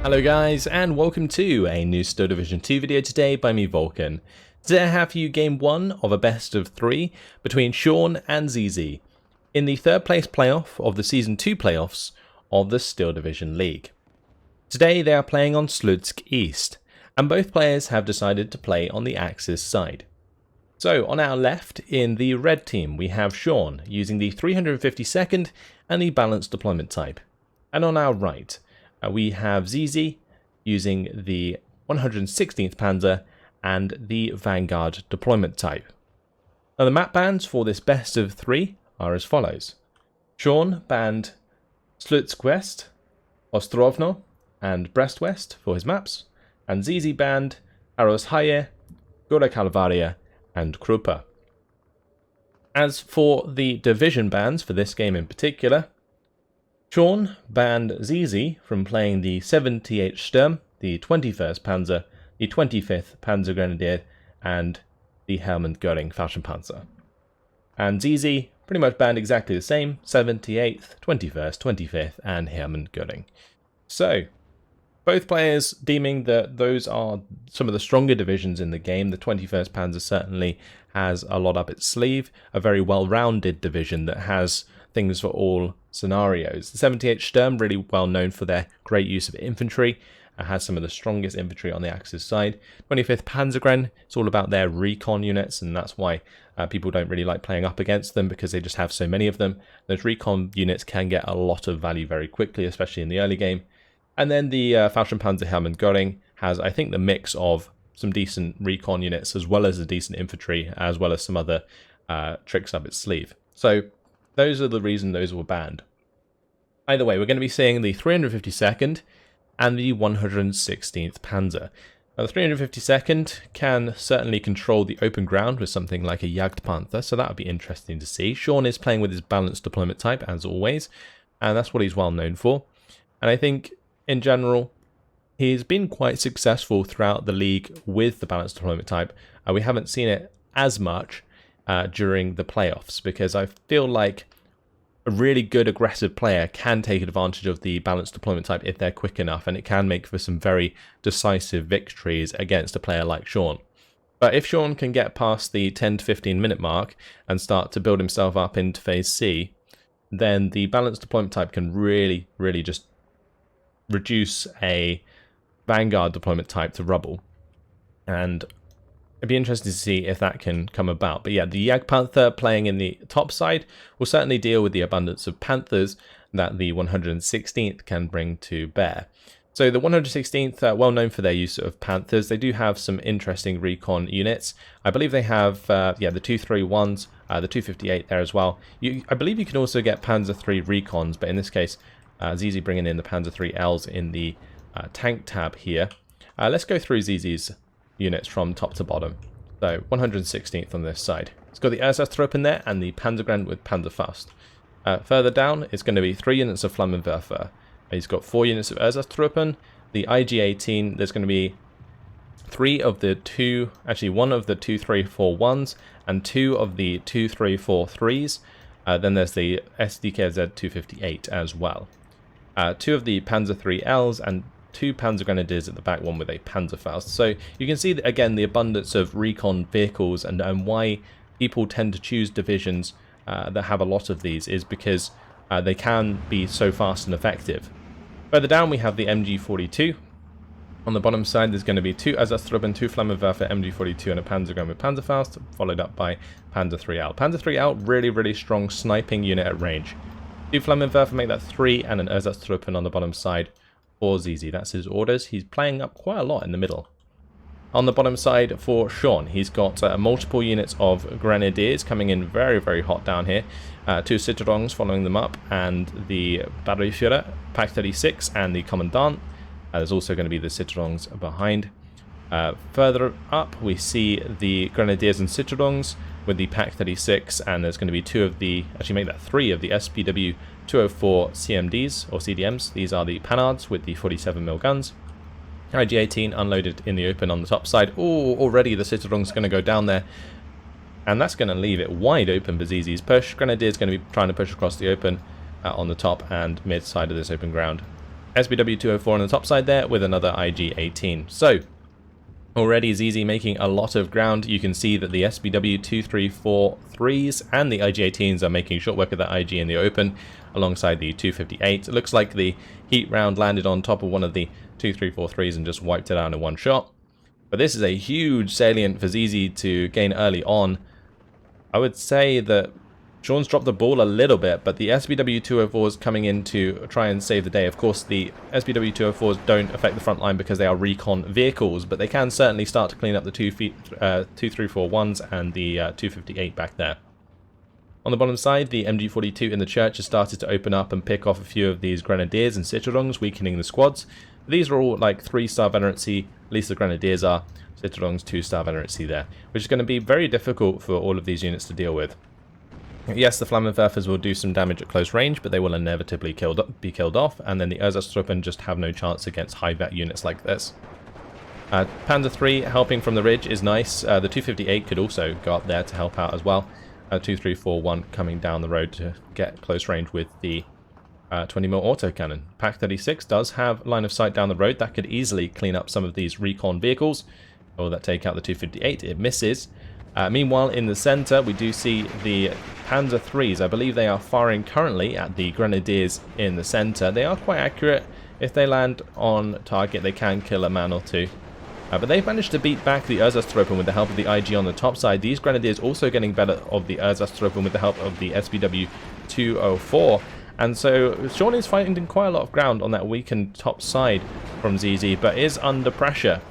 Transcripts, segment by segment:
Hello guys, and welcome to a new Steel Division 2 video today by me, Vulcan. Today I have for you game 1 of a best of 3 between Shaun and ZZ in the third place playoff of the Season 2 playoffs of the Steel Division League. Today they are playing on Slutsk East, and both players have decided to play on the Axis side. So on our left, in the red team, we have Shaun using the 352nd and the balanced deployment type. And on our right, we have ZZ using the 116th Panzer and the Vanguard deployment type. Now the map bans for this best of 3 are as follows. Shaun banned Slutsk West, Ostrovno and Brest West for his maps, and ZZ banned Aroshaye, Gora Kalvaria and Krupa. As for the division bans for this game in particular, Shaun banned ZZ from playing the 78th Sturm, the 21st Panzer, the 25th Panzer Grenadier, and the Hermann Göring Fallschirmpanzer. And ZZ pretty much banned exactly the same, 78th, 21st, 25th, and Hermann Göring. So, both players deeming that those are some of the stronger divisions in the game. The 21st Panzer certainly has a lot up its sleeve, a very well-rounded division that has things for all scenarios. The 78th Sturm, really well known for their great use of infantry, has some of the strongest infantry on the Axis side. 25th Panzergren, it's all about their recon units, and that's why people don't really like playing up against them, because they just have so many of them. Those recon units can get a lot of value very quickly, especially in the early game. And then the Fallschirmpanzer Hermann Göring has, I think, the mix of some decent recon units as well as a decent infantry, as well as some other tricks up its sleeve. So those are the reason those were banned. Either way, we're going to be seeing the 352nd and the 116th Panzer. Now, the 352nd can certainly control the open ground with something like a Jagdpanther, so that would be interesting to see. Shaun is playing with his balanced deployment type, as always, and that's what he's well known for. And I think, in general, he's been quite successful throughout the league with the balanced deployment type. We haven't seen it as much during the playoffs, because I feel like a really good aggressive player can take advantage of the balanced deployment type if they're quick enough, and it can make for some very decisive victories against a player like Shaun. But if Shaun can get past the 10 to 15 minute mark and start to build himself up into phase C, then the balanced deployment type can really just reduce a Vanguard deployment type to rubble. And it'd be interesting to see if that can come about. But yeah, the Jagdpanther playing in the top side will certainly deal with the abundance of Panthers that the 116th can bring to bear. So the 116th, well known for their use of Panthers, they do have some interesting recon units. I believe they have the 231s, the 258 there as well. I believe you can also get Panzer III recons, but in this case, ZZ bringing in the Panzer IIIs in the tank tab here. Let's go through ZZ's units from top to bottom. So 116th on this side. It's got the Ersatztruppen there and the Panzergren with Panzerfaust. Further down, it's going to be 3 units of Flammenwerfer. He's got 4 units of Ersatztruppen. The IG-18, there's going to be 1 of the 234-1s and 2 of the 234-3s. Then there's the SDKZ 258 as well. 2 of the Panzer IIIs and 2 Panzer Grenadiers at the back, one with a Panzerfaust. So you can see, again, the abundance of recon vehicles, and why people tend to choose divisions that have a lot of these is because they can be so fast and effective. Further down, we have the MG42. On the bottom side, there's going to be 2 Ersatztruppen, 2 Flammenwerfer, MG42, and a Panzergren with Panzerfaust, followed up by Panzer IIIl. Panzer IIIl, really strong sniping unit at range. 2 Flammenwerfer make that 3, and an Ersatztruppen on the bottom side for ZZ. That's his orders. He's playing up quite a lot in the middle. On the bottom side for Shaun, he's got multiple units of Grenadiers coming in very hot down here. 2 Citerongs following them up, and the Batterieführer, Pak 36, and the Commandant. There's also going to be the Citerongs behind. Further up, we see the Grenadiers and Citerongs with the Pak 36, and there's going to be 2 of the, actually make that 3 of the SPW 204 CMDs or CDMs. These are the Panards with the 47mm guns. IG-18 unloaded in the open on the top side. Oh, already the Citerongs going to go down there, and that's going to leave it wide open for ZZ's push. Grenadier's going to be trying to push across the open on the top and mid side of this open ground. SBW-204 on the top side there with another IG-18. So already ZZ making a lot of ground. You can see that the SBW-234-3s and the IG-18s are making short work of that IG in the open alongside the 258. It looks like the heat round landed on top of one of the 234-3s and just wiped it out in one shot. But this is a huge salient for ZZ to gain early on. I would say that Shaun's dropped the ball a little bit, but the SBW-204 is coming in to try and save the day. Of course, the SBW-204s don't affect the front line because they are recon vehicles, but they can certainly start to clean up the 234-1s and the 258 back there. On the bottom side, the MG42 in the church has started to open up and pick off a few of these grenadiers and Citadons, weakening the squads. These are all like 3-star veterancy, at least the grenadiers are. Citadons 2-star veterancy there, which is going to be very difficult for all of these units to deal with. Yes, the Flammenwerfers will do some damage at close range, but they will inevitably be killed off, and then the Ersatztruppen just have no chance against high vet units like this. Panzer 3 helping from the ridge is nice. The 258 could also go up there to help out as well. 2341 coming down the road to get close range with the 20mm autocannon. Pak 36 does have line of sight down the road. That could easily clean up some of these recon vehicles. Will that take out the 258? It misses. Meanwhile, in the center, we do see the Panzer 3s. I believe they are firing currently at the grenadiers in the center. They are quite accurate. If they land on target, they can kill a man or two. But they've managed to beat back the Ersatztruppen with the help of the IG on the top side. These grenadiers also getting better of the Ersatztruppen with the help of the SBW-204. And so Shaun is fighting quite a lot of ground on that weakened top side from ZZ, but is under pressure,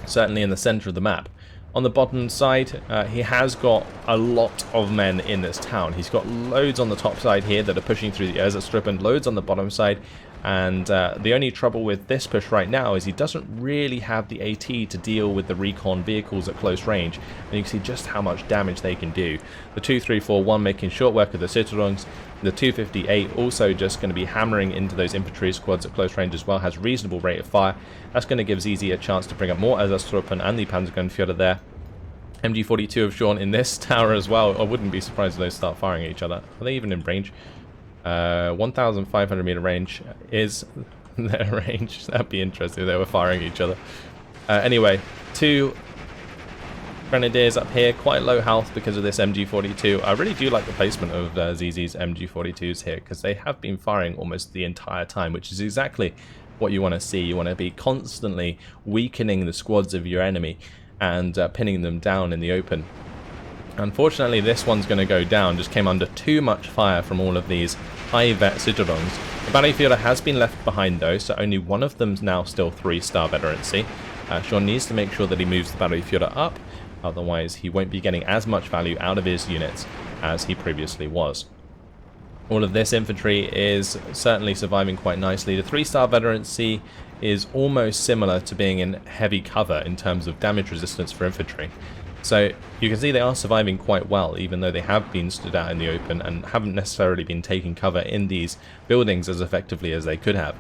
certainly in the center of the map. On the bottom side, he has got a lot of men in this town. He's got loads on the top side here that are pushing through the Ersatztruppen, loads on the bottom side. And the only trouble with this push right now is he doesn't really have the AT to deal with the recon vehicles at close range. And you can see just how much damage they can do. The 2341 making short work of the Citadons. The 258 also just going to be hammering into those infantry squads at close range as well. Has reasonable rate of fire. That's going to give ZZ a chance to bring up more Ersatztruppen and the Panzergrenführer there. MG42 of Shaun in this tower as well. I wouldn't be surprised if they start firing at each other. Are they even in range? 1,500 meter range is their range. That'd be interesting if they were firing at each other. Anyway, 2 grenadiers up here, quite low health because of this MG42. I really do like the placement of ZZ's MG42s here because they have been firing almost the entire time, which is exactly what you want to see. You want to be constantly weakening the squads of your enemy and pinning them down in the open. Unfortunately, this one's going to go down. Just came under too much fire from all of these high vet Citadons. The Battlefielder has been left behind though, so only one of them's now still 3-star veterancy. Shaun needs to make sure that he moves the Battlefielder up, otherwise he won't be getting as much value out of his units as he previously was. All of this infantry is certainly surviving quite nicely. The 3-star veterancy is almost similar to being in heavy cover in terms of damage resistance for infantry. So you can see they are surviving quite well, even though they have been stood out in the open and haven't necessarily been taking cover in these buildings as effectively as they could have.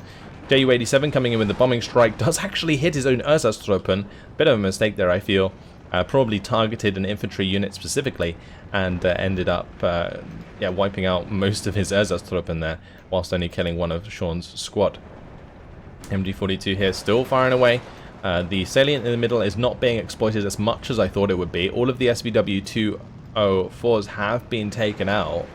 Ju-87 coming in with the bombing strike does actually hit his own Ersatztruppen. Bit of a mistake there, I feel. Probably targeted an infantry unit specifically and ended up wiping out most of his Ersatztruppen there, whilst only killing one of Shaun's squad. MG42 here still firing away. The salient in the middle is not being exploited as much as I thought it would be. All of the SBW-204s have been taken out.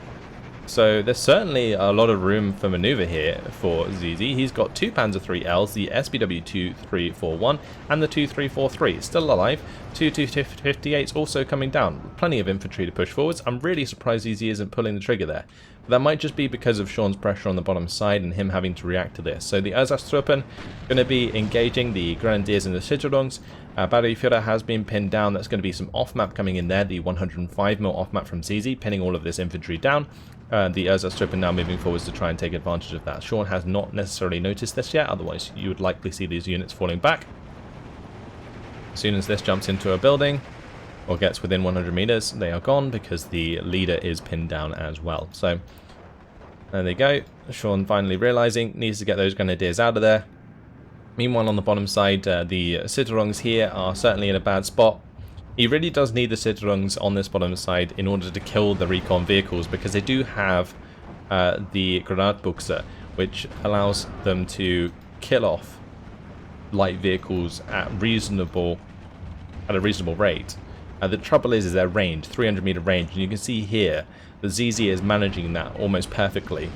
So there's certainly a lot of room for maneuver here for ZZ. He's got 2 Panzer 3Ls, the SBW-2341 and the 2343. Still alive. 2 258s also coming down. Plenty of infantry to push forwards. I'm really surprised ZZ isn't pulling the trigger there. But that might just be because of Shaun's pressure on the bottom side and him having to react to this. So the Ersatztruppen going to be engaging the Grenadiers and the Citadons. Battlefielder has been pinned down. That's going to be some off-map coming in there. The 105mm off-map from ZZ, pinning all of this infantry down. The Ersatztruppen now moving forwards to try and take advantage of that. Shaun has not necessarily noticed this yet, otherwise you would likely see these units falling back. As soon as this jumps into a building or gets within 100 meters, they are gone because the leader is pinned down as well. So there they go. Shaun finally realizing needs to get those Grenadiers out of there. Meanwhile, on the bottom side, the Citadons here are certainly in a bad spot. He really does need the Citadons on this bottom side in order to kill the recon vehicles, because they do have the Granatbuchse, which allows them to kill off light vehicles at a reasonable rate. The trouble is their range, 300-meter range, and you can see here that ZZ is managing that almost perfectly.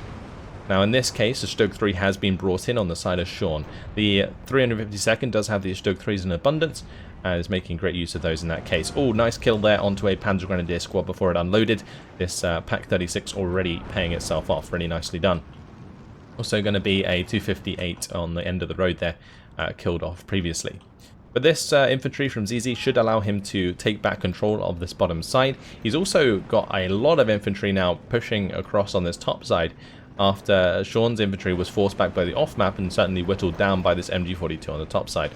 Now in this case, the Stug 3 has been brought in on the side of Shaun. The 352nd does have the Stug 3s in abundance, and is making great use of those in that case. Oh, nice kill there onto a Panzer Grenadier squad before it unloaded. This Pak 36 already paying itself off, really nicely done. Also going to be a 258 on the end of the road there, killed off previously. But this infantry from ZZ should allow him to take back control of this bottom side. He's also got a lot of infantry now pushing across on this top side after Shaun's infantry was forced back by the off map and certainly whittled down by this MG42 on the top side.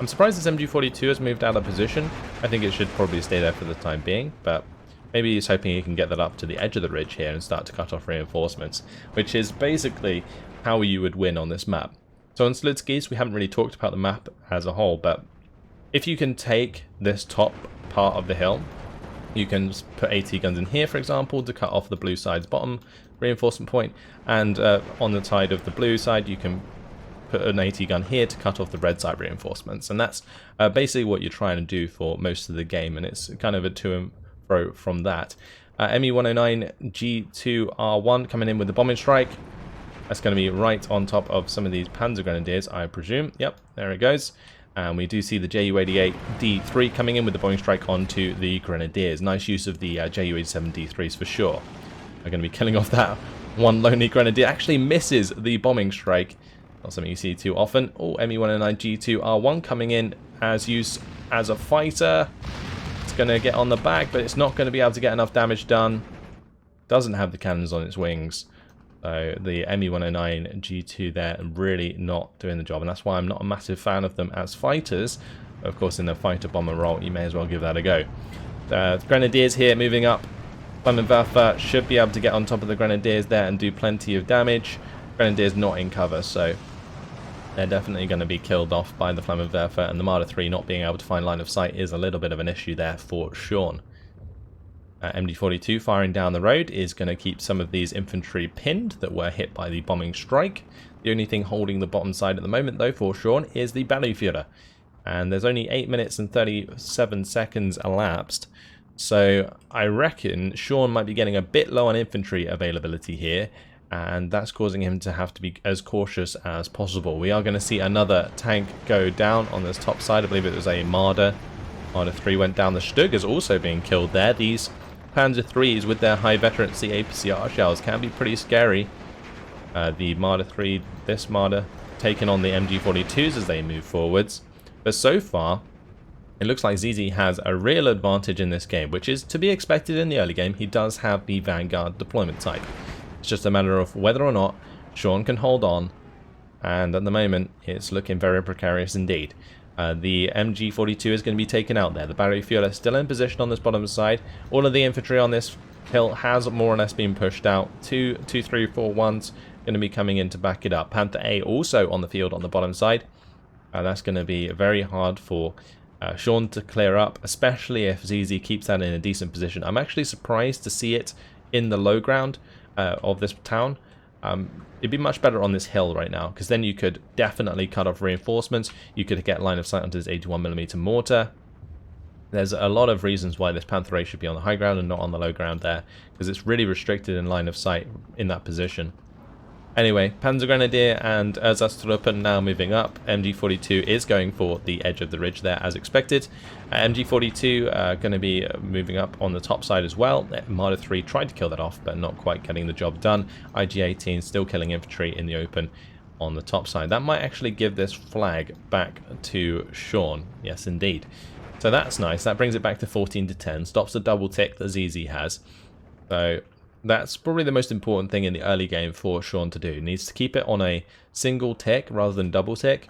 I'm surprised this MG42 has moved out of position. I think it should probably stay there for the time being, but maybe he's hoping he can get that up to the edge of the ridge here and start to cut off reinforcements, which is basically how you would win on this map. So on Slutsk, we haven't really talked about the map as a whole, but if you can take this top part of the hill, you can put AT guns in here, for example, to cut off the blue side's bottom reinforcement point, and on the side of the blue side, you can put an AT gun here to cut off the red side reinforcements, and that's basically what you're trying to do for most of the game, and it's kind of a to and fro from that. ME109G2R1 coming in with the bombing strike. That's going to be right on top of some of these Panzer Grenadiers, I presume. Yep, there it goes. And we do see the Ju-88D3 coming in with the bombing strike onto the Grenadiers. Nice use of the Ju-87D3s for sure. Are going to be killing off that one lonely Grenadier. Actually misses the bombing strike. Not something you see too often. Oh, ME109G2R1 coming in as use as a fighter. It's going to get on the back, but it's not going to be able to get enough damage done. Doesn't have the cannons on its wings. So the ME109G2 there really not doing the job, and that's why I'm not a massive fan of them as fighters. Of course, in the fighter bomber role, you may as well give that a go. Grenadiers here moving up. Flammenwerfer should be able to get on top of the Grenadiers there and do plenty of damage. Grenadiers not in cover, so they're definitely going to be killed off by the Flammenwerfer, and the Marder 3 not being able to find line of sight is a little bit of an issue there for Shaun. MD42 firing down the road is going to keep some of these infantry pinned that were hit by the bombing strike. The only thing holding the bottom side at the moment, though, for Shaun is the Battlieführer. And there's only 8 minutes and 37 seconds elapsed. So I reckon Shaun might be getting a bit low on infantry availability here, and that's causing him to have to be as cautious as possible. We are going to see another tank go down on this top side. I believe it was a Marder. Marder 3 went down. The Stug is also being killed there. These Panzer 3s with their high veterancy APCR shells can be pretty scary. The Marder 3, this Marder, taking on the MG42s as they move forwards. But so far, it looks like ZZ has a real advantage in this game, which is to be expected in the early game. He does have the Vanguard deployment type. It's just a matter of whether or not Shaun can hold on, and at the moment, it's looking very precarious indeed. The MG42 is going to be taken out there. The Battlieführer is still in position on this bottom side. All of the infantry on this hill has more or less been pushed out. 2, 3, 4, 1s going to be coming in to back it up. Panther A also on the field on the bottom side. That's going to be very hard for Shaun to clear up, especially if ZZ keeps that in a decent position. I'm actually surprised to see it in the low ground of this town. It'd be much better on this hill right now, because then you could definitely cut off reinforcements. You could get line of sight onto this 81mm mortar. There's a lot of reasons why this Panther A should be on the high ground and not on the low ground there, because it's really restricted in line of sight in that position. Anyway, Panzer Grenadier and Ersatztruppen now moving up. MG42 is going for the edge of the ridge there as expected. MG42 going to be moving up on the top side as well. Marder 3 tried to kill that off, but not quite getting the job done. IG-18 still killing infantry in the open on the top side. That might actually give this flag back to Shaun. Yes, indeed. So that's nice. That brings it back to 14-10. Stops the double tick that ZZ has. So that's probably the most important thing in the early game for Shaun to do. He needs to keep it on a single tick rather than double tick,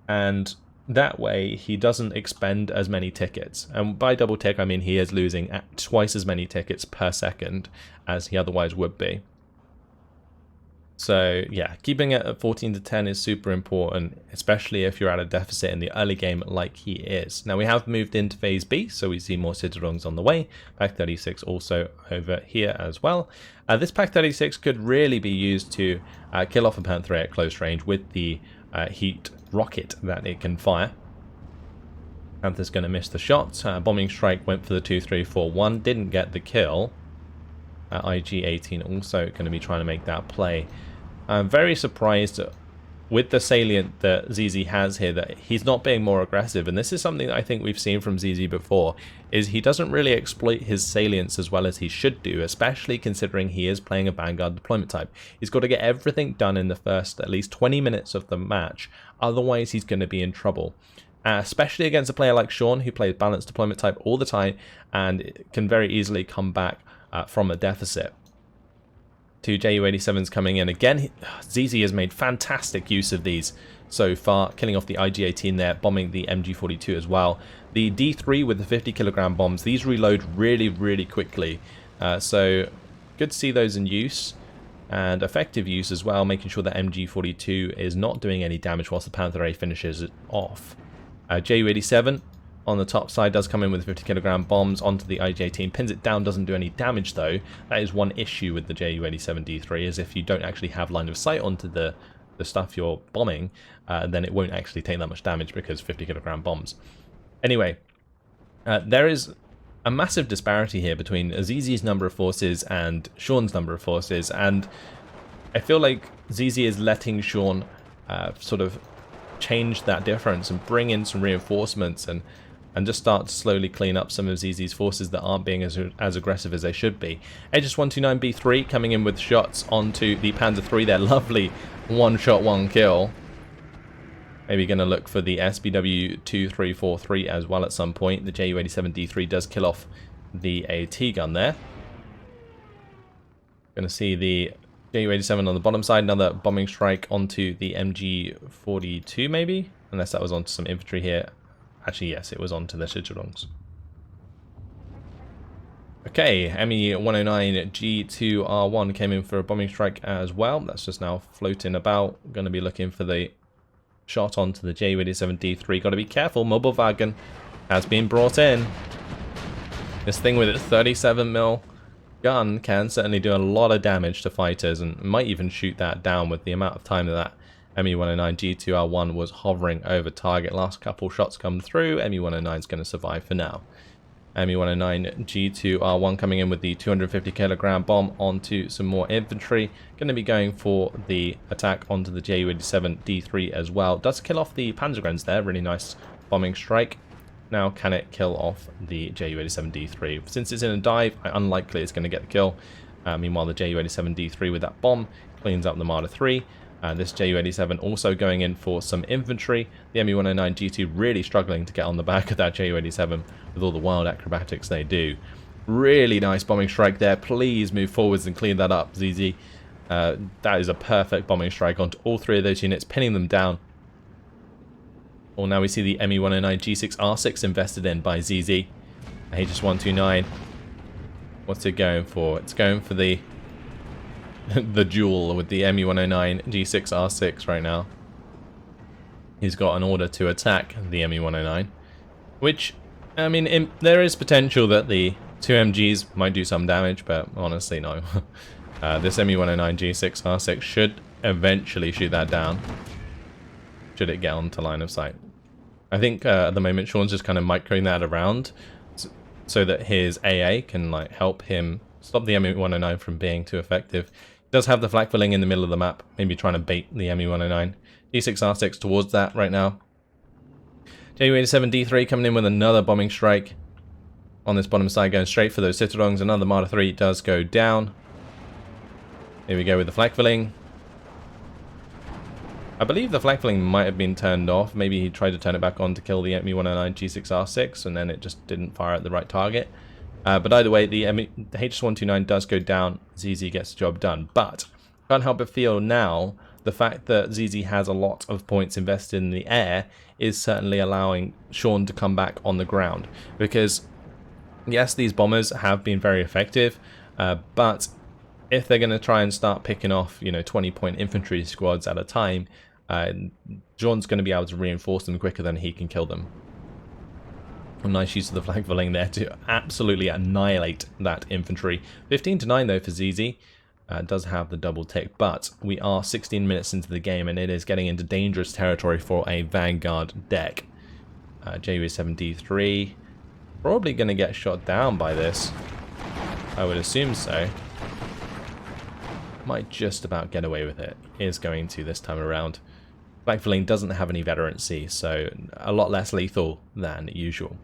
and that way he doesn't expend as many tickets. And by double tick, I mean he is losing at twice as many tickets per second as he otherwise would be. So yeah, keeping it at 14-10 is super important, especially if you're at a deficit in the early game like he is. Now we have moved into phase B, so we see more Citadels on the way. Pak 36 also over here as well. This Pak 36 could really be used to kill off a Panther at close range with the heat rocket that it can fire. Panther's going to miss the shot. Bombing strike went for the 2-3-4-1, didn't get the kill. IG-18 also going to be trying to make that play. I'm very surprised with the salient that ZZ has here that he's not being more aggressive, and this is something that I think we've seen from ZZ before, is he doesn't really exploit his salients as well as he should do, especially considering he is playing a Vanguard deployment type. He's got to get everything done in the first at least 20 minutes of the match, otherwise he's going to be in trouble. Especially against a player like Shaun, who plays balanced deployment type all the time and can very easily come back from a deficit. Two Ju-87s coming in. Again, ZZ has made fantastic use of these so far, killing off the IG-18 there, bombing the MG-42 as well. The D3 with the 50 kilogram bombs, these reload really, really quickly. So good to see those in use, and effective use as well, making sure that MG-42 is not doing any damage whilst the Panther A finishes it off. Ju-87 on the top side does come in with 50 kilogram bombs onto the IG-18, pins it down, doesn't do any damage though. That is one issue with the Ju-87 D3, is if you don't actually have line of sight onto the stuff you're bombing, then it won't actually take that much damage because 50 kilogram bombs. Anyway, there is a massive disparity here between ZZ's number of forces and Shaun's number of forces, and I feel like ZZ is letting Shaun sort of change that difference and bring in some reinforcements and just start to slowly clean up some of ZZ's forces that aren't being as aggressive as they should be. Aegis 129B3 coming in with shots onto the Panzer 3 there. Lovely one shot, one kill. Maybe going to look for the SBW 2343 as well at some point. The Ju-87D3 does kill off the AT gun there. Going to see the Ju-87 on the bottom side, another bombing strike onto the MG-42 maybe, unless that was onto some infantry here. Actually, yes, it was onto the Schützlungs. Okay, ME-109G2R1 came in for a bombing strike as well. That's just now floating about. Going to be looking for the shot onto the Ju-87D3. Got to be careful, mobile wagon has been brought in. This thing with its 37mm gun can certainly do a lot of damage to fighters, and might even shoot that down with the amount of time that ME-109G2R1 was hovering over target. Last couple shots come through. ME-109 is going to survive for now. ME-109G2R1 coming in with the 250 kilogram bomb onto some more infantry. Going to be going for the attack onto the Ju-87D3 as well. Does kill off the Panzergrens there. Really nice bombing strike. Now, can it kill off the Ju-87D3? Since it's in a dive, unlikely it's going to get the kill. Meanwhile, the Ju-87D3 with that bomb cleans up the Marder 3. This Ju-87 also going in for some infantry. The ME-109G2 really struggling to get on the back of that Ju-87 with all the wild acrobatics they do. Really nice bombing strike there. Please move forwards and clean that up, ZZ. That is a perfect bombing strike onto all three of those units, pinning them down. Well, now we see the ME-109G6R6 invested in by ZZ. Aegis 129. What's it going for? It's going for the duel with the ME-109G6R6 right now. He's got an order to attack the ME-109, which, I mean, there is potential that the two MGs might do some damage, but honestly, no. This ME-109G6R6 should eventually shoot that down, should it get onto line of sight. I think at the moment Shaun's just kind of microing that around so that his AA can like help him stop the ME-109 from being too effective. He does have the flak filling in the middle of the map, maybe trying to bait the ME-109. G6R6 towards that right now. Ju-87D3 coming in with another bombing strike on this bottom side, going straight for those Citadons. Another Marder 3 does go down. Here we go with the flak filling. I believe the flak filling might have been turned off. Maybe he tried to turn it back on to kill the ME-109G6R6 and then it just didn't fire at the right target. But either way, the H129 does go down. ZZ gets the job done. But can't help but feel now the fact that ZZ has a lot of points invested in the air is certainly allowing Shaun to come back on the ground. Because, yes, these bombers have been very effective, but if they're going to try and start picking off, 20-point infantry squads at a time, Shaun's going to be able to reinforce them quicker than he can kill them. A nice use of the flag filling there to absolutely annihilate that infantry. 15-9 though for ZZ. does have the double tick, but we are 16 minutes into the game and it is getting into dangerous territory for a Vanguard deck. JU7D3 probably going to get shot down by this. I would assume so. Might just about get away with it. Is going to this time around. Flak doesn't have any veterancy, so a lot less lethal than usual.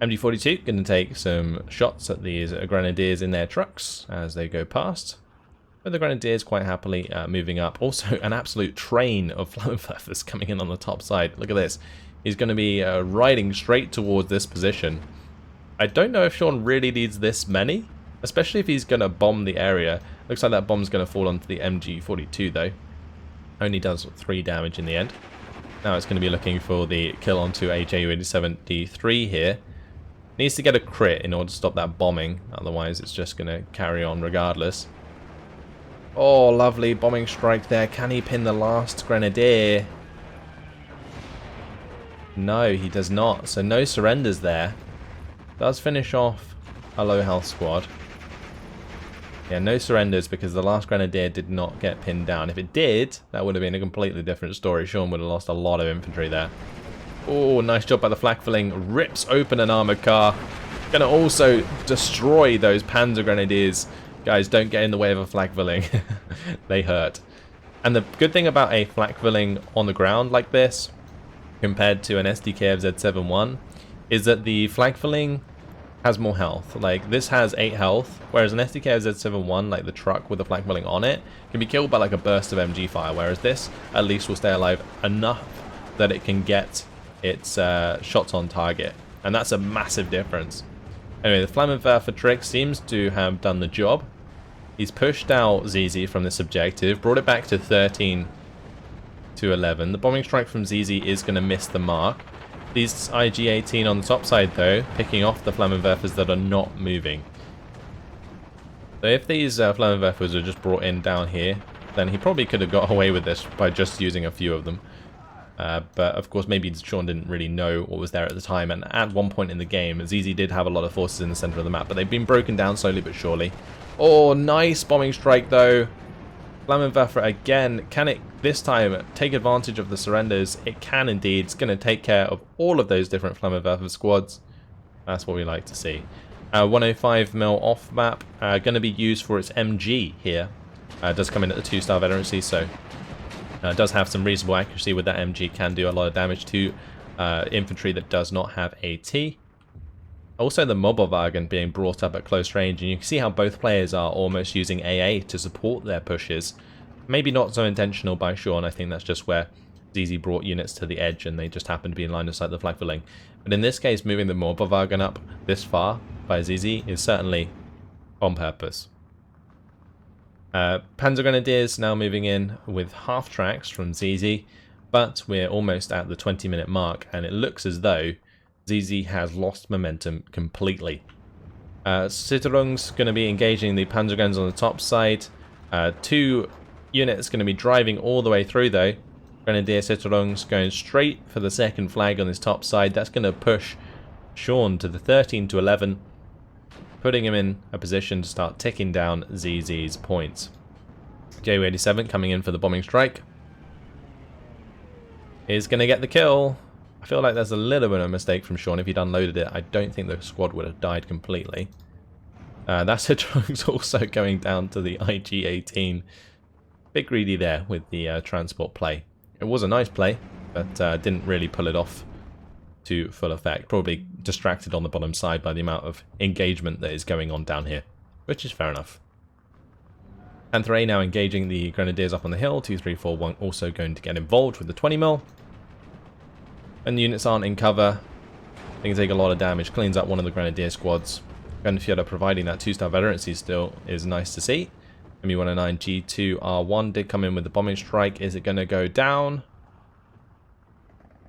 MG42 going to take some shots at these grenadiers in their trucks as they go past. But the grenadiers quite happily moving up. Also, an absolute train of Flammenwerfers coming in on the top side. Look at this. He's going to be riding straight towards this position. I don't know if Shaun really needs this many, especially if he's going to bomb the area. Looks like that bomb's going to fall onto the MG42 though. Only does 3 damage in the end. Now it's going to be looking for the kill onto a JU87D3 here. Needs to get a crit in order to stop that bombing, otherwise it's just going to carry on regardless. Oh, lovely bombing strike there. Can he pin the last grenadier? No, he does not. So no surrenders there. Does finish off a low health squad. Yeah, no surrenders because the last grenadier did not get pinned down. If it did, that would have been a completely different story. Shaun would have lost a lot of infantry there. Oh, nice job by the flak. Rips open an armored car. Gonna also destroy those Panzer grenadiers. Guys, don't get in the way of a flak. They hurt. And the good thing about a flak on the ground like this, compared to an SDK of Z71, is that the flak has more health. Like, this has 8 health, whereas an SDK of Z71, like the truck with the flak on it, can be killed by like a burst of MG fire, whereas this at least will stay alive enough that it can get its shots on target. And that's a massive difference. Anyway, the Flammenwerfer trick seems to have done the job. He's pushed out ZZ from this objective, brought it back to 13 to 11. The bombing strike from ZZ is going to miss the mark. These IG-18 on the top side, though, picking off the Flammenwerfers that are not moving. So if these Flammenwerfers are just brought in down here, then he probably could have got away with this by just using a few of them. But of course, maybe Shaun didn't really know what was there at the time. And at one point in the game, ZZ did have a lot of forces in the center of the map, but they've been broken down slowly but surely. Oh, nice bombing strike, though. Flammenwerfer again. Can it this time take advantage of the surrenders? It can indeed. It's going to take care of all of those different Flammenwerfer squads. That's what we like to see. 105mm off map. Going to be used for its MG here. Does come in at the 2-star veterancy, so does have some reasonable accuracy with that MG. Can do a lot of damage to infantry that does not have AT. Also, the Mobilwagen being brought up at close range, and you can see how both players are almost using AA to support their pushes. Maybe not so intentional by Shaun. I think that's just where ZZ brought units to the edge and they just happened to be in line of sight of the flak. But in this case, moving the Mobilwagen up this far by ZZ is certainly on purpose. Panzer Grenadiers now moving in with half tracks from ZZ, but we're almost at the 20-minute mark, and it looks as though ZZ has lost momentum completely. Citerung's going to be engaging the Panzer guns on the top side. 2 units going to be driving all the way through though. Grenadier Citerung's going straight for the second flag on his top side. That's going to push Shaun to the 13 to 11, putting him in a position to start ticking down ZZ's points. JU87 coming in for the bombing strike. Is going to get the kill. I feel like there's a little bit of a mistake from Shaun. If he'd unloaded it, I don't think the squad would have died completely. That's a drone's also going down to the IG-18. Bit greedy there with the transport play. It was a nice play, but didn't really pull it off to full effect. Probably distracted on the bottom side by the amount of engagement that is going on down here, which is fair enough. Panther A now engaging the Grenadiers up on the hill. 2, 3, 4, 1 also going to get involved with the 20mm. When the units aren't in cover, they can take a lot of damage. Cleans up one of the Grenadier squads. Gunfjorda providing that 2-star veterancy still is nice to see. ME109 G2R1 did come in with the bombing strike. Is it going to go down?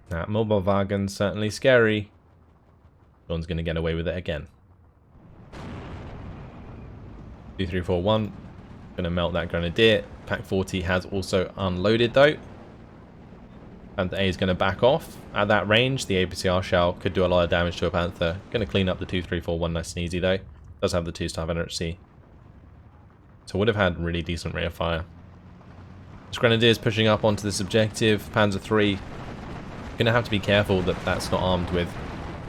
That Mobilwagen certainly scary. Shaun's going to get away with it again. 2, 3, 4, 1. Going to melt that Grenadier. Pack 40 has also unloaded though. Panther A is going to back off. At that range, the APCR shell could do a lot of damage to a Panther. Going to clean up the 2, 3, 4, 1 nice and easy though. Does have the 2-star veterancy. So would have had really decent rate of fire. Grenadiers pushing up onto this objective. Panzer III. Gonna have to be careful that that's not armed with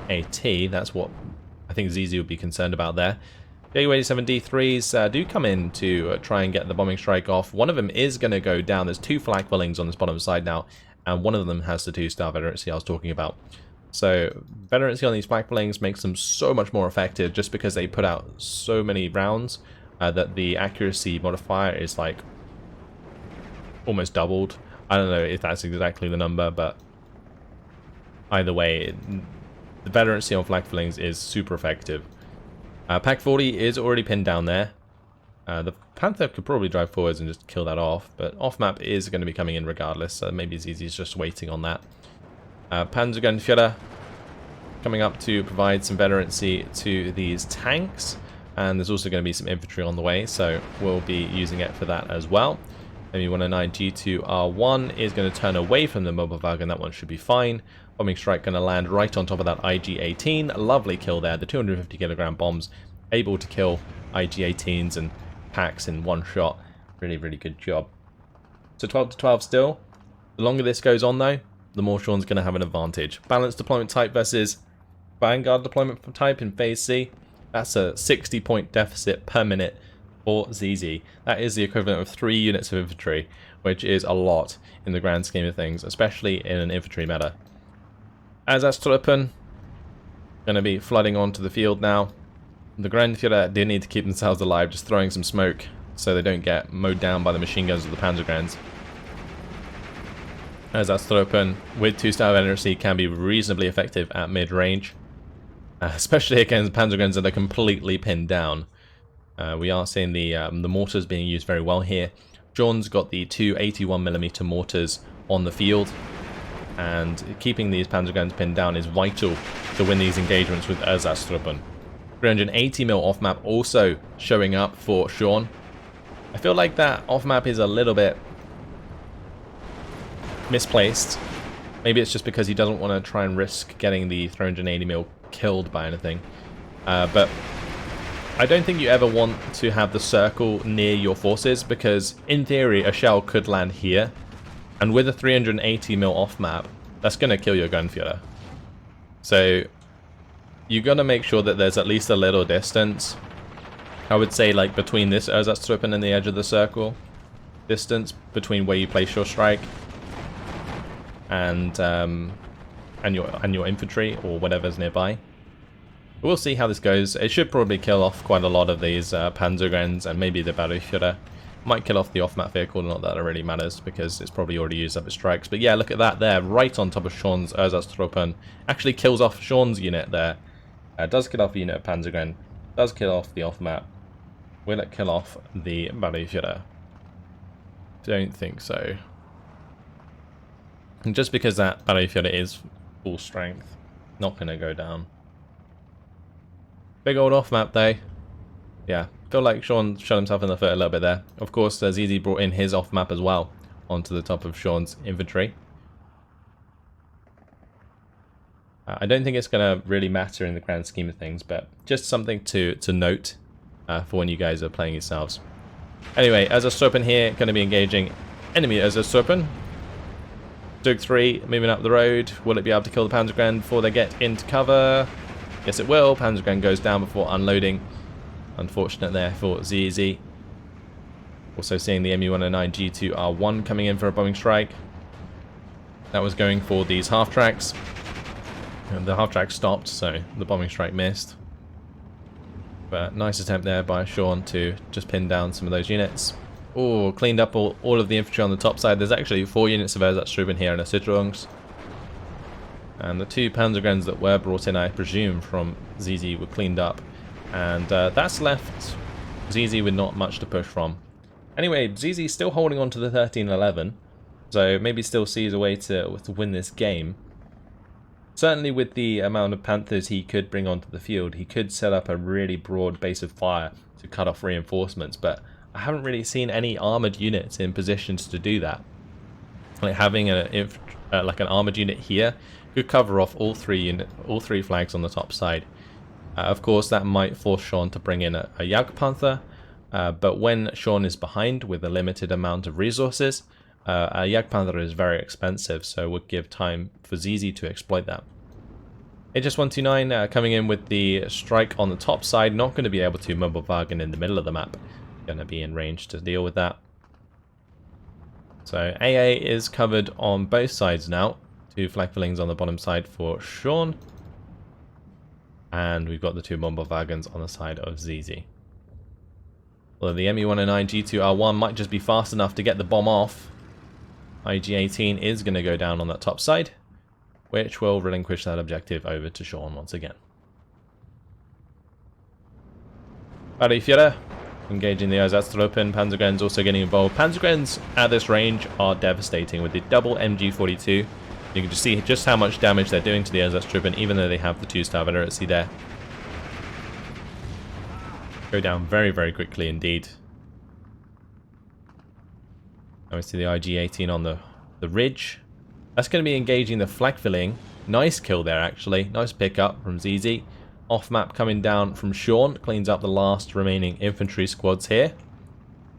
AT. That's what I think ZZ would be concerned about there. Ju-87D3s do come in to try and get the bombing strike off. One of them is going to go down. There's 2 flak buildings on this bottom side now, and one of them has the 2-star veterancy I was talking about. So veterancy on these flak buildings makes them so much more effective just because they put out so many rounds that the accuracy modifier is like almost doubled. I don't know if that's exactly the number, but either way, the veterancy on flak buildings is super effective. Pack 40 is already pinned down there. The Panther could probably drive forwards and just kill that off, but off-map is going to be coming in regardless, so maybe ZZ's just waiting on that. Panzer coming up to provide some veterancy to these tanks, and there's also going to be some infantry on the way, so we'll be using it for that as well. ME-109G2R1 is going to turn away from the mobile Falcon. That one should be fine. Bombing strike going to land right on top of that IG-18. Lovely kill there. The 250 kilogram bombs able to kill IG-18s and packs in one shot. Really, really good job. So 12 to 12 still. The longer this goes on though, the more Shaun's going to have an advantage. Balanced deployment type versus Vanguard deployment type in Phase C. That's a 60-point deficit per minute for ZZ. That is the equivalent of 3 units of infantry, which is a lot in the grand scheme of things, especially in an infantry meta. Einsatztruppen going to be flooding onto the field now. The Grandführer do need to keep themselves alive, just throwing some smoke so they don't get mowed down by the machine guns of the Panzergrenz. Einsatztruppen with 2-star veterancy can be reasonably effective at mid-range, especially against Panzergrenz that are completely pinned down. We are seeing the mortars being used very well here. Shaun's got the 2 81mm mortars on the field, and keeping these Panzergrenz pinned down is vital to win these engagements with Einsatztruppen. 380mm off-map also showing up for Shaun. I feel like that off-map is a little bit misplaced. Maybe it's just because he doesn't want to try and risk getting the 380mm killed by anything. But I don't think you ever want to have the circle near your forces, because in theory a shell could land here, and with a 380mm off map that's going to kill your Gunführer. So you got to make sure that there's at least a little distance. I would say like between this Einsatztruppen and the edge of the circle, distance between where you place your strike and your infantry or whatever's nearby. We'll see how this goes. It should probably kill off quite a lot of these Panzergrenz, and maybe the Battlefjorder. Might kill off the off-map vehicle, not that it really matters, because it's probably already used up its strikes. But yeah, look at that there, right on top of Shaun's Einsatztruppen. Actually kills off Shaun's unit there. Does kill off a unit of Panzergrenz. Does kill off the off-map. Will it kill off the Battlefjorder? Don't think so. And just because that Battlefjorder is full strength, not going to go down. Big old off-map though. Yeah, feel like Shaun shot himself in the foot a little bit there. Of course, ZZ brought in his off-map as well onto the top of Shaun's infantry. I don't think it's going to really matter in the grand scheme of things, but just something to note for when you guys are playing yourselves. Anyway, Einsatztruppen here, going to be engaging enemy Einsatztruppen. Zug 3 moving up the road. Will it be able to kill the Panzergrenz before they get into cover? Yes, it will. Panzergrenz goes down before unloading. Unfortunate there for ZZ. Also seeing the ME-109G2R1 coming in for a bombing strike. That was going for these half-tracks. And the half-track stopped, so the bombing strike missed. But nice attempt there by Shaun to just pin down some of those units. Oh, cleaned up all of the infantry on the top side. There's actually 4 units of Einsatztruppen here in a Sicherungs. And the 2 Panzergrenz that were brought in, I presume, from ZZ were cleaned up. And that's left ZZ with not much to push from. Anyway, ZZ still holding on to the 13-11. So maybe still sees a way to win this game. Certainly with the amount of Panthers he could bring onto the field, he could set up a really broad base of fire to cut off reinforcements. But I haven't really seen any armoured units in positions to do that. Like having like an armoured unit here could cover off all three flags on the top side. Of course, that might force Shaun to bring in a Jagdpanther, but when Shaun is behind with a limited amount of resources, a Jagdpanther is very expensive, so it would give time for ZZ to exploit that. HS129 coming in with the strike on the top side, not going to be able to Mobilwagen in the middle of the map. Going to be in range to deal with that. So AA is covered on both sides now. 2 flag fillings on the bottom side for Shaun. And we've got the 2 Mobilwagens on the side of ZZ. Although the ME109 G2R1 might just be fast enough to get the bomb off. IG-18 is going to go down on that top side, which will relinquish that objective over to Shaun once again. Führer engaging the Einsatztruppen. Panzergrenz also getting involved. Panzergrenz at this range are devastating with the double MG42. You can just see just how much damage they're doing to the Einsatztruppen, even though they have the 2-star veterancy there. Go down very, very quickly indeed. Now we see the IG-18 on the ridge. That's going to be engaging the flag filling. Nice kill there, actually. Nice pickup from ZZ. Off map coming down from Shaun. Cleans up the last remaining infantry squads here.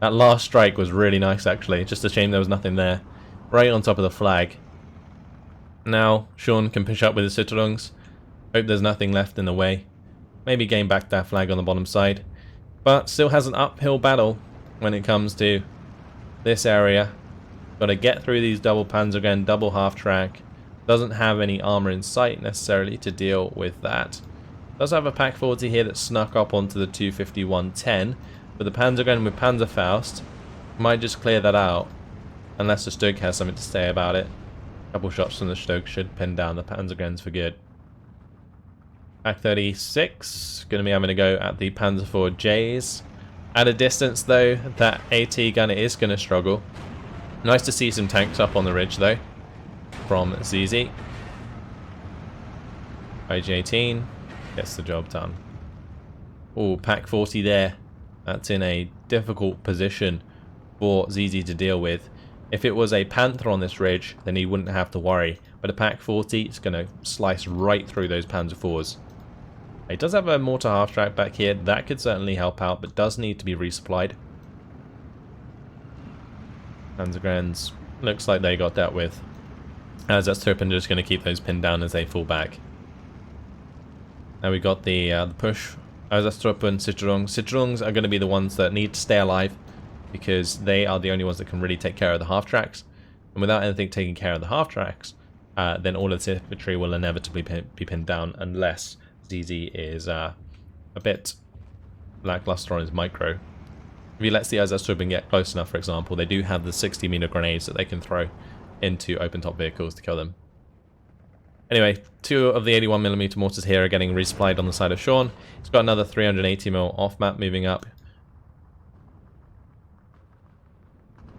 That last strike was really nice, actually. Just a shame there was nothing there. Right on top of the flag. Now Shaun can push up with his Citerungs. Hope there's nothing left in the way. Maybe gain back that flag on the bottom side. But still has an uphill battle when it comes to this area. Got to get through these double Panzergren, double half-track. Doesn't have any armor in sight necessarily to deal with that. Does have a Pak 40 here that snuck up onto the 251-10. But the Panzergren with Panzerfaust might just clear that out. Unless the Stug has something to say about it. A couple shots from the Stug should pin down the Panzergrens for good. Pak 36 going to be having to go at the Panzer IV Js. At a distance though, that AT gunner is going to struggle. Nice to see some tanks up on the ridge though, from ZZ. IG-18 gets the job done. Oh, Pak 40 there. That's in a difficult position for ZZ to deal with. If it was a Panther on this ridge, then he wouldn't have to worry. But a Pak 40 is going to slice right through those Panzer IVs. It does have a mortar half-track back here. That could certainly help out, but does need to be resupplied. Panzergrens looks like they got dealt with. As that's Turpin just going to keep those pinned down as they fall back. Now we got the push. As that's Turpin, Citerungs. Citerungs are going to be the ones that need to stay alive because they are the only ones that can really take care of the half-tracks. And without anything taking care of the half-tracks, then all of the infantry will inevitably be pinned down unless ZZ is a bit lackluster on his micro. If he lets the Einsatztruppen get close enough, for example, they do have the 60-meter grenades that they can throw into open-top vehicles to kill them. Anyway, 2 of the 81mm mortars here are getting resupplied on the side of Shaun. He's got another 380mm off-map moving up.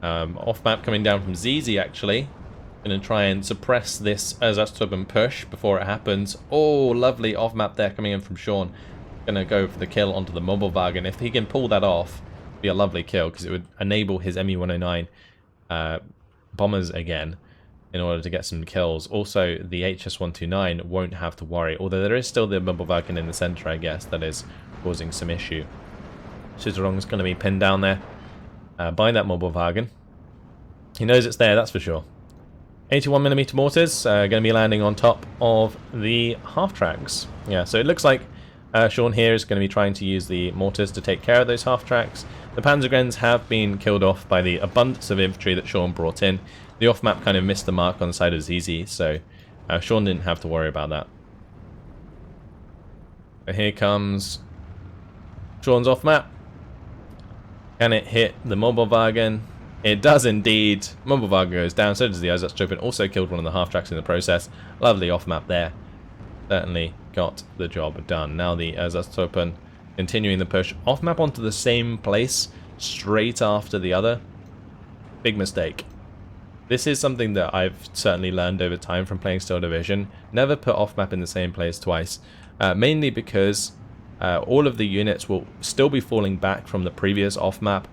Off-map coming down from ZZ, actually. Going to try and suppress this Einsatztruppen push before it happens. Oh, lovely off-map there coming in from Shaun. Going to go for the kill onto the Mobilwagen. If he can pull that off, it'd be a lovely kill because it would enable his ME109 bombers again in order to get some kills. Also, the HS129 won't have to worry, although there is still the Mobilwagen in the center, I guess, that is causing some issue. Citerung's going to be pinned down there by that Mobilwagen. He knows it's there, that's for sure. 81mm mortars going to be landing on top of the half-tracks. Yeah, so it looks like Shaun here is going to be trying to use the mortars to take care of those half-tracks. The Panzergrens have been killed off by the abundance of infantry that Shaun brought in. The off-map kind of missed the mark on the side of ZZ, so Shaun didn't have to worry about that. But here comes Shaun's off-map. Can it hit the Mobilwagen? It does indeed. Mobilwagen goes down, so does the Einsatztruppen. Also killed one of the half-tracks in the process. Lovely off-map there. Certainly got the job done. Now the Einsatztruppen continuing the push. Off-map onto the same place straight after the other. Big mistake. This is something that I've certainly learned over time from playing Steel Division. Never put off-map in the same place twice. Mainly because all of the units will still be falling back from the previous off-map.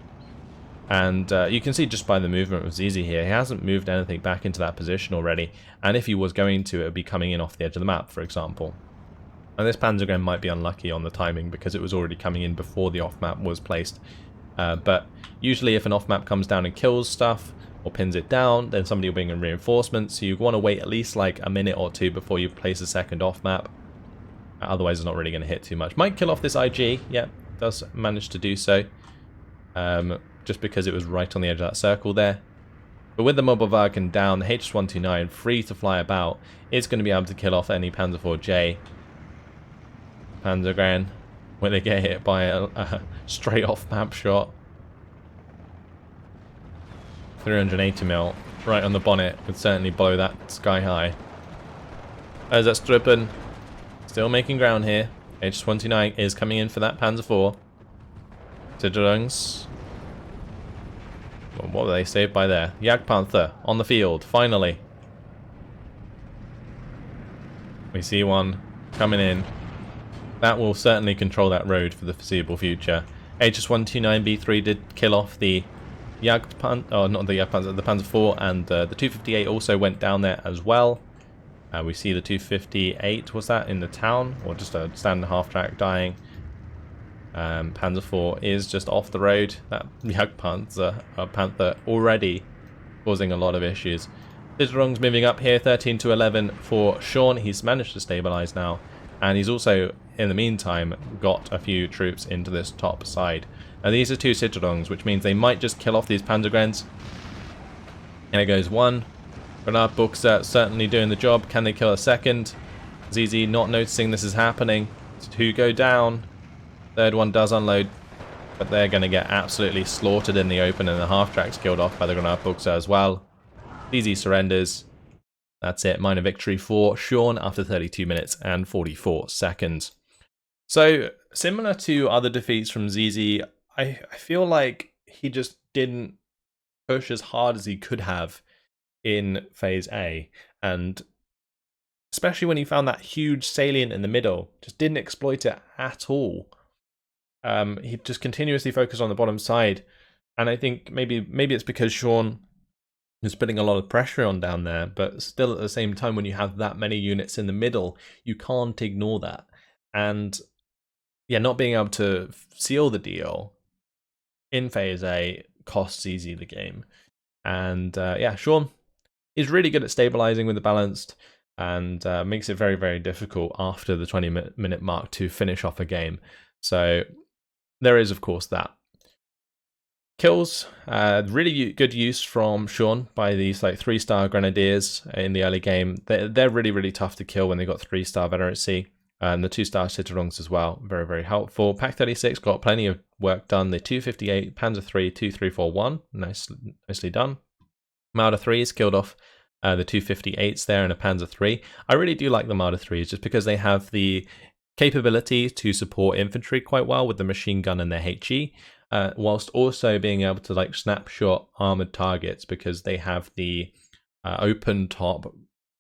And you can see just by the movement of ZZ here, he hasn't moved anything back into that position already. And if he was going to, it would be coming in off the edge of the map, for example. And this Panzergren might be unlucky on the timing because it was already coming in before the off-map was placed. But usually if an off-map comes down and kills stuff or pins it down, then somebody will bring in reinforcements. So you want to wait at least like a minute or two before you place a second off-map. Otherwise it's not really going to hit too much. Might kill off this IG. Yeah, does manage to do so. Just because it was right on the edge of that circle there. But with the Mobile Wagen down, the HS-129 free to fly about is going to be able to kill off any Panzer IV-J. Panzergren, when they get hit by a straight off map shot. 380mm right on the bonnet would certainly blow that sky high. As that Struppen still making ground here. HS-29 is coming in for that Panzer IV. Siderungs. What were they saved by there? Jagdpanther on the field, finally. We see one coming in. That will certainly control that road for the foreseeable future. HS-129B3 did kill off the Jagdpanther, oh not the Jagdpanther, the Panzer IV, and the 258 also went down there as well. We see the 258, was that in the town? Or just a standard half-track dying. Panzer IV is just off the road. That Jagdpanther Panther already causing a lot of issues. Siderung's moving up here, 13 to 11 for Shaun. He's managed to stabilize now. And he's also, in the meantime, got a few troops into this top side. Now these are two Siderungs, which means they might just kill off these Panzergrens. And it goes one. Grenadbuchse certainly doing the job. Can they kill a second? ZZ not noticing this is happening. Two go down. Third one does unload. But they're going to get absolutely slaughtered in the open, and the half-track's killed off by the Grenadbuchse as well. ZZ surrenders. That's it. Minor victory for Shaun after 32 minutes and 44 seconds. So, similar to other defeats from ZZ, I feel like he just didn't push as hard as he could have in Phase A. And especially when he found that huge salient in the middle, just didn't exploit it at all. He just continuously focused on the bottom side. And I think maybe it's because Shaun is putting a lot of pressure on down there, but still at the same time, when you have that many units in the middle, you can't ignore that. And yeah, not being able to seal the deal in Phase A costs ZZ the game. And yeah, Shaun is really good at stabilizing with the balanced, and makes it very, very difficult after the 20-minute mark to finish off a game. So there is, of course, that. Kills, really good use from Shaun by these like 3-star Grenadiers in the early game. They're really, really tough to kill when they got 3-star veterancy. And the 2-star Siderungs as well, very, very helpful. Pak 36 got plenty of work done. The 258, Panzer III, 2341, nicely done. Marder 3s killed off the 258s there in a Panzer III. I really do like the Marder 3s just because they have the capability to support infantry quite well with the machine gun and their HE. Whilst also being able to like snapshot armored targets because they have the open top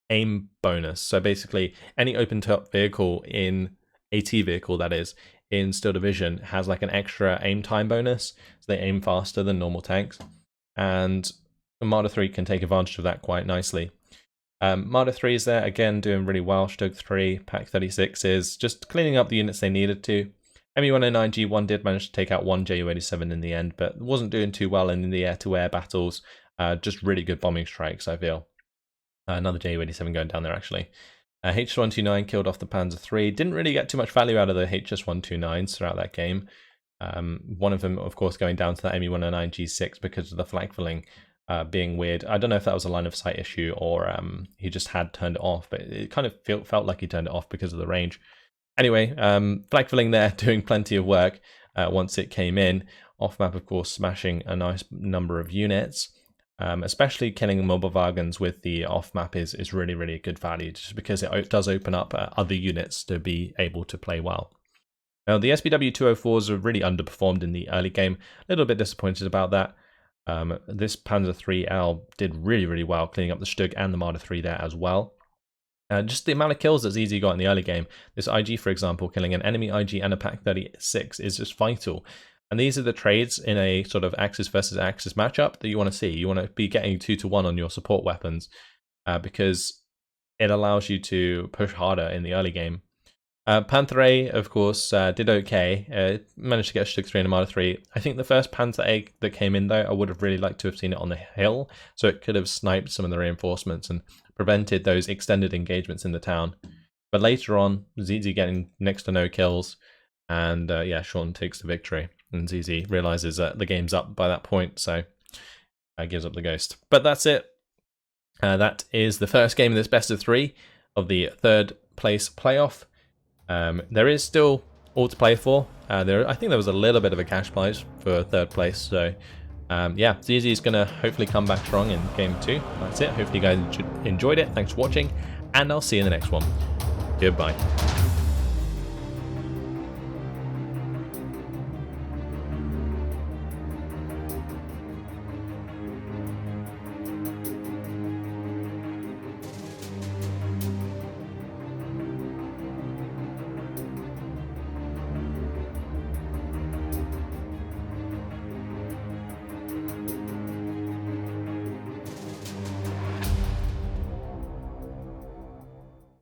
aim bonus. So basically any open top vehicle in AT vehicle, that is, in Steel Division has like an extra aim time bonus. So they aim faster than normal tanks. And the Marder 3 can take advantage of that quite nicely. Marder 3 is there, again, doing really well. Stoke 3, Pak 36 is just cleaning up the units they needed to. ME-109G1 did manage to take out one Ju-87 in the end, but wasn't doing too well in the air-to-air battles. Just really good bombing strikes, I feel. Another Ju-87 going down there, actually. HS-129 killed off the Panzer III. Didn't really get too much value out of the HS-129s throughout that game. One of them, of course, going down to the ME-109G6 because of the flak filling being weird. I don't know if that was a line of sight issue or he just had turned it off, but it kind of felt like he turned it off because of the range. Anyway, flag filling there, doing plenty of work once it came in. Off map, of course, smashing a nice number of units. Especially killing mobile wagons with the off map is really, really good value, just because it does open up other units to be able to play well. Now, the SBW-204s have really underperformed in the early game. A little bit disappointed about that. This Panzer III-L did really, really well, cleaning up the Stug and the Marder 3 there as well. Just the amount of kills that ZZ got in the early game. This IG, for example, killing an enemy IG and a Pak 36 is just vital. And these are the trades in a sort of Axis versus Axis matchup that you want to see. You want to be getting 2-to-1 on your support weapons because it allows you to push harder in the early game. Panther A, of course, did okay. Managed to get a Slutsk 3 and Armada 3. I think the first Panzer A that came in, though, I would have really liked to have seen it on the hill, so it could have sniped some of the reinforcements and prevented those extended engagements in the town. But later on, ZZ getting next to no kills, and yeah, Shaun takes the victory. And ZZ realizes that the game's up by that point, so gives up the ghost. But that's it. That is the first game of this best of 3 of the 3rd place playoff. There is still all to play for. I think there was a little bit of a cash prize for 3rd place, so yeah, ZZ is going to hopefully come back strong in game 2. That's it. Hopefully you guys enjoyed it. Thanks for watching, and I'll see you in the next one. Goodbye.